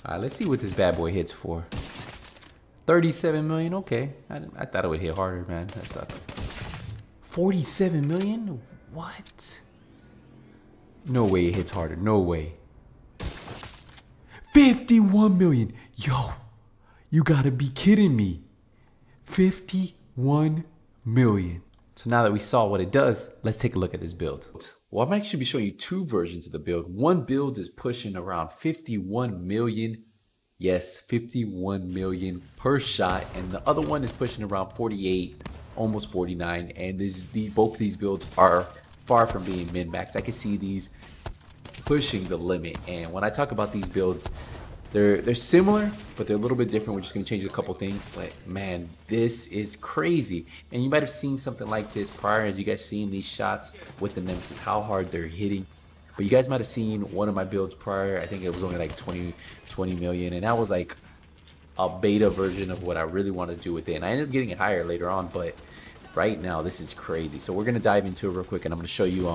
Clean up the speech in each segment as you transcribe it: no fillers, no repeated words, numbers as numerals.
All right, let's see what this bad boy hits for. 37 million. Okay, I thought it would hit harder, man. That's what I thought. 47 million. What? No way it hits harder. No way. 51 million. Yo, you gotta be kidding me. 51 million. So now that we saw what it does, let's take a look at this build. Well, I'm actually be showing you two versions of the build. One build is pushing around 51 million. Yes, 51 million per shot. And the other one is pushing around 48, almost 49. And both of these builds are far from being min-max. I can see these pushing the limit. And when I talk about these builds, they're similar, but they're a little bit different. We're just gonna change a couple things, but man, this is crazy. And you might have seen something like this prior, as you guys seen these shots with the Nemesis, how hard they're hitting. But you guys might have seen one of my builds prior. I think it was only like 20 million, and that was like a beta version of what I really want to do with it. And I ended up getting it higher later on, but right now this is crazy. So we're gonna dive into it real quick, and I'm gonna show you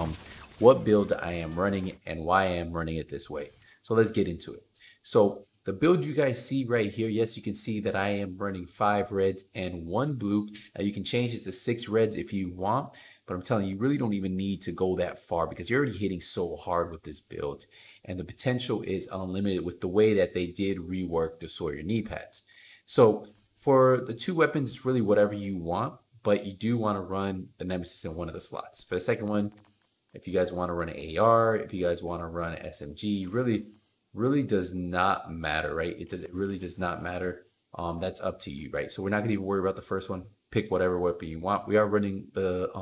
what build I am running and why I am running it this way. So let's get into it. So the build you guys see right here, yes, you can see that I am running 5 reds and 1 blue. Now you can change this to 6 reds if you want, but I'm telling you, you really don't even need to go that far because you're already hitting so hard with this build. And the potential is unlimited with the way that they did rework the Sawyer knee pads. So for the 2 weapons, it's really whatever you want, but you do want to run the Nemesis in one of the slots. For the second one, if you guys want to run an AR, if you guys want to run an SMG, really does not matter, right? It really does not matter. That's up to you, right? So we're not gonna even worry about the first one. Pick whatever weapon you want. We are running the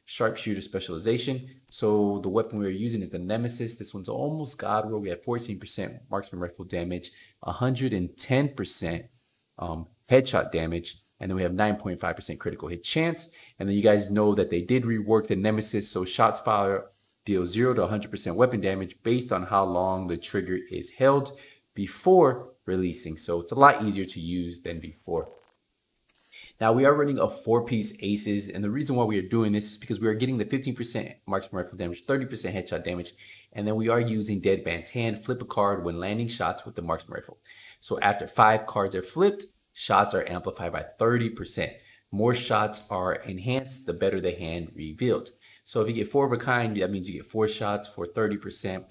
sharpshooter specialization. So the weapon we're using is the Nemesis. This one's almost God roll. We have 14% marksman rifle damage, 110% headshot damage, and then we have 9.5% critical hit chance. And then you guys know that they did rework the Nemesis, so shots fired deals 0 to 100% weapon damage based on how long the trigger is held before releasing. So it's a lot easier to use than before. Now we are running a 4-piece aces, and the reason why we are doing this is because we are getting the 15% marksman rifle damage, 30% headshot damage, and then we are using Deadman's Hand, flip a card when landing shots with the marksman rifle. So after 5 cards are flipped, shots are amplified by 30%. More shots are enhanced, the better the hand revealed. So if you get 4 of a kind, that means you get 4 shots for 30%,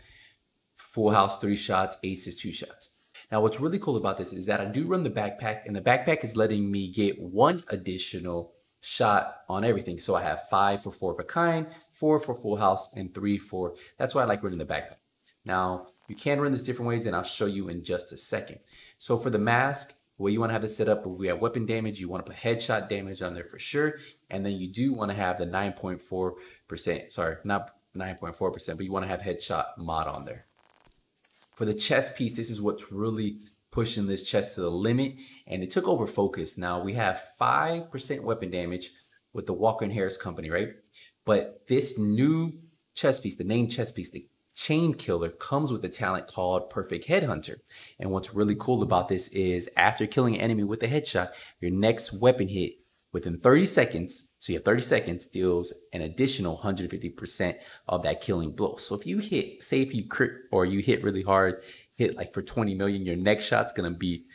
full house 3 shots, aces 2 shots. Now what's really cool about this is that I do run the backpack, and the backpack is letting me get 1 additional shot on everything. So I have 5 for 4 of a kind, 4 for full house, and 3 for, that's why I like running the backpack. Now you can run this different ways, and I'll show you in just a second. So for the mask, the way you want to have this set up, if we have weapon damage, you want to put headshot damage on there for sure. And then you do want to have the 9.4%, sorry, not 9.4%, but you want to have headshot mod on there. For the chest piece, this is what's really pushing this chest to the limit. And it took over focus. Now we have 5% weapon damage with the Walker & Harris company, right? But this new chest piece, the named chest piece, the Chain Killer, comes with a talent called Perfect Headhunter. And what's really cool about this is after killing an enemy with a headshot, your next weapon hit within 30 seconds, so you have 30 seconds, deals an additional 150% of that killing blow. So if you hit, say if you crit or you hit really hard, hit like for 20 million, your next shot's gonna be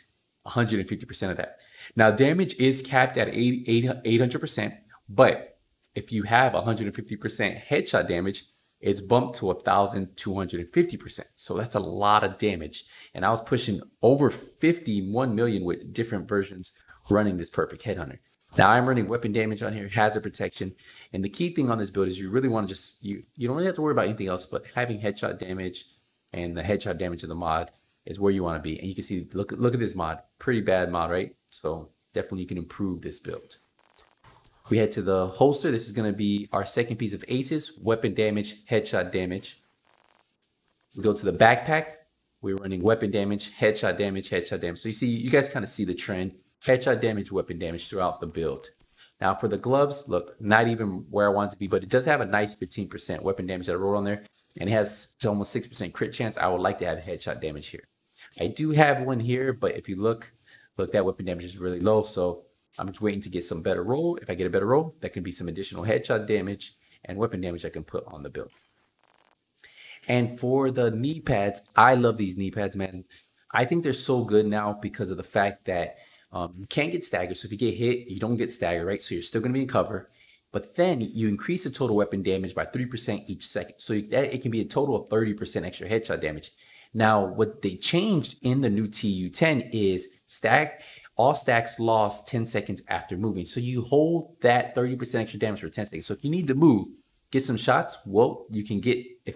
150% of that. Now damage is capped at 800%, but if you have 150% headshot damage, it's bumped to 1,250%. So that's a lot of damage. And I was pushing over 51 million with different versions running this Perfect Headhunter. Now I'm running weapon damage on here, hazard protection. And the key thing on this build is you really want to just, you don't really have to worry about anything else, but having headshot damage and the headshot damage of the mod is where you want to be. And you can see, look at this mod, pretty bad mod, right? So definitely you can improve this build. We head to the holster. This is going to be our second piece of aces, weapon damage, headshot damage. We go to the backpack. We're running weapon damage, headshot damage, headshot damage. So you see, you guys kind of see the trend, headshot damage, weapon damage throughout the build. Now for the gloves, look, not even where I want it to be, but it does have a nice 15% weapon damage that I wrote on there. And it has almost 6% crit chance. I would like to have headshot damage here. I do have one here, but if you look, that weapon damage is really low. So I'm just waiting to get some better roll. If I get a better roll, that can be some additional headshot damage and weapon damage I can put on the build. And for the knee pads, I love these knee pads, man. I think they're so good now because of the fact that you can't get staggered. So if you get hit, you don't get staggered, right? So you're still going to be in cover. But then you increase the total weapon damage by 3% each second. So it can be a total of 30% extra headshot damage. Now, what they changed in the new TU10 is all stacks lost 10 seconds after moving. So you hold that 30% extra damage for 10 seconds. So if you need to move, get some shots, well, if you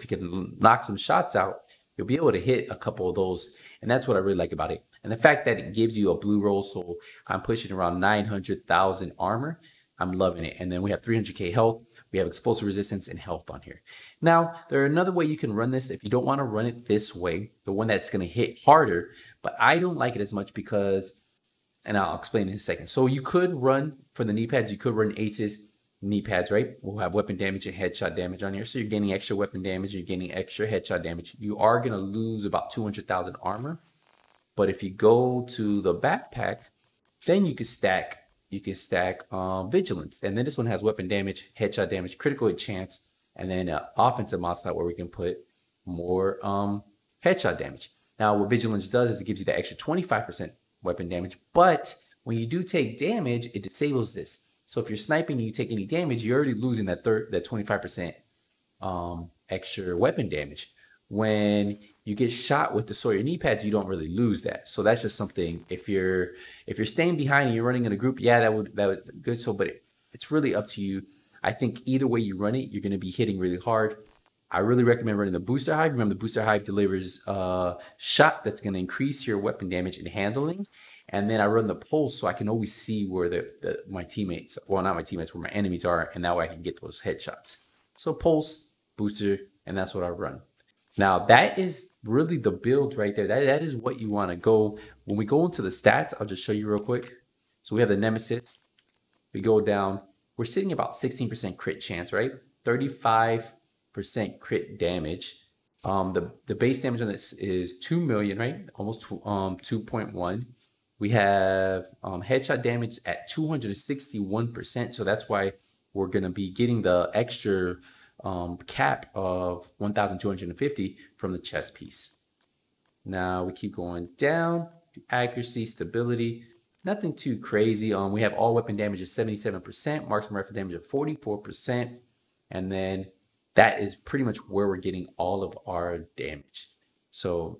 can knock some shots out, you'll be able to hit a couple of those. And that's what I really like about it. And the fact that it gives you a blue roll, so I'm pushing around 900,000 armor. I'm loving it. And then we have 300k health. We have explosive resistance and health on here. Now, there's another way you can run this if you don't want to run it this way, the one that's going to hit harder. But I don't like it as much because, and I'll explain in a second. So you could run, for the knee pads, you could run aces, knee pads, right? We'll have weapon damage and headshot damage on here. So you're getting extra weapon damage, you're getting extra headshot damage. You are going to lose about 200,000 armor. But if you go to the backpack, then you can stack Vigilance. And then this one has weapon damage, headshot damage, critical hit chance, and then offensive mod slot where we can put more headshot damage. Now, what Vigilance does is it gives you that extra 25% weapon damage. But when you do take damage, it disables this. So if you're sniping and you take any damage, you're already losing that 25% extra weapon damage. When you get shot with the Sawyer knee pads, you don't really lose that. So that's just something. If you're staying behind and you're running in a group, yeah, that would good. So, but it's really up to you. I think either way you run it, you're going to be hitting really hard. I really recommend running the booster hive. Remember, the booster hive delivers a shot that's going to increase your weapon damage and handling. And then I run the pulse so I can always see where my teammates, well, not my teammates, where my enemies are, and that way I can get those headshots. So pulse, booster, and that's what I run. Now, that is really the build right there. That is what you want to go. When we go into the stats, I'll just show you real quick. So we have the Nemesis. We go down. We're sitting about 16% crit chance, right? 35% crit damage. The base damage on this is 2 million, right? Almost 2.1. We have headshot damage at 261%. So that's why we're going to be getting the extra cap of 1,250 from the chest piece. Now we keep going down. Accuracy, stability, nothing too crazy. We have all weapon damage of 77%, marksman rifle damage of 44%, and then that is pretty much where we're getting all of our damage. So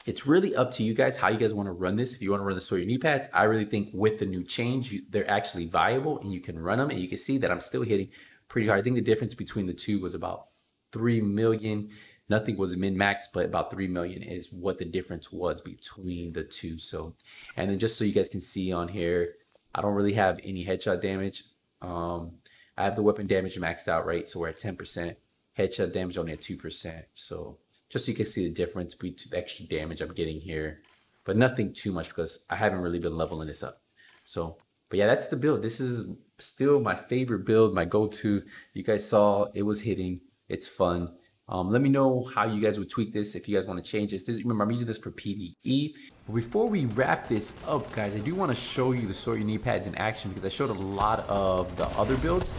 it's really up to you guys how you guys want to run this. If you want to run the Sawyer knee pads, I really think with the new change, they're actually viable and you can run them, and you can see that I'm still hitting pretty hard. I think the difference between the two was about 3 million. Nothing was a min-max, but about 3 million is what the difference was between the two. So, and then just so you guys can see on here, I don't really have any headshot damage. I have the weapon damage maxed out, right? So we're at 10%. Headshot damage only at 2%. So just so you can see the difference between the extra damage I'm getting here. But nothing too much because I haven't really been leveling this up. So, but yeah, that's the build. This is still my favorite build, my go-to. You guys saw it was hitting. It's fun. Let me know how you guys would tweak this if you guys want to change this. Remember, I'm using this for PvE. But before we wrap this up, guys, I do want to show you the Sawyer knee pads in action because I showed a lot of the other builds.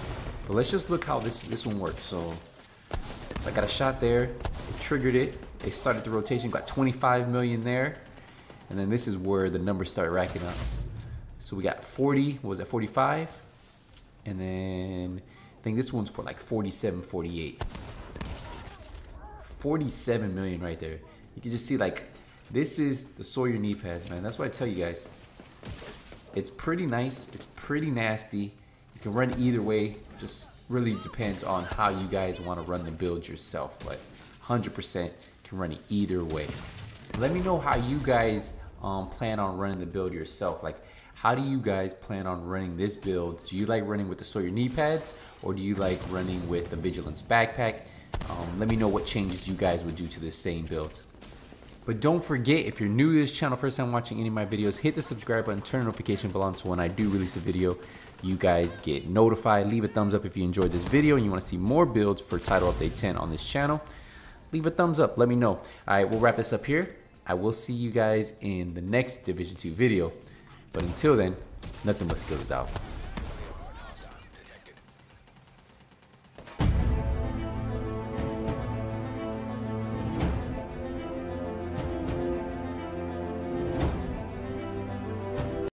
But let's just look how this one works. So I got a shot there. It triggered it. It started the rotation. Got 25 million there. And then this is where the numbers start racking up. So we got 40. What was that? 45. And then I think this one's for like 47, 48. 47 million right there. You can just see like this is the Sawyer knee pads, man. That's what I tell you guys. It's pretty nice. It's pretty nasty. You can run either way. Just really depends on how you guys want to run the build yourself. But 100% can run it either way. Let me know how you guys plan on running the build yourself. Like, how do you guys plan on running this build? Do you like running with the Sawyer knee pads, or do you like running with the Vigilance backpack? Let me know what changes you guys would do to this same build. But don't forget, if you're new to this channel, first time watching any of my videos, hit the subscribe button, turn the notification bell on so when I do release a video, you guys get notified. Leave a thumbs up if you enjoyed this video and you want to see more builds for Title Update 10 on this channel. Leave a thumbs up. Let me know. All right, we'll wrap this up here. I will see you guys in the next Division 2 video. But until then, Nothing But Skills is out.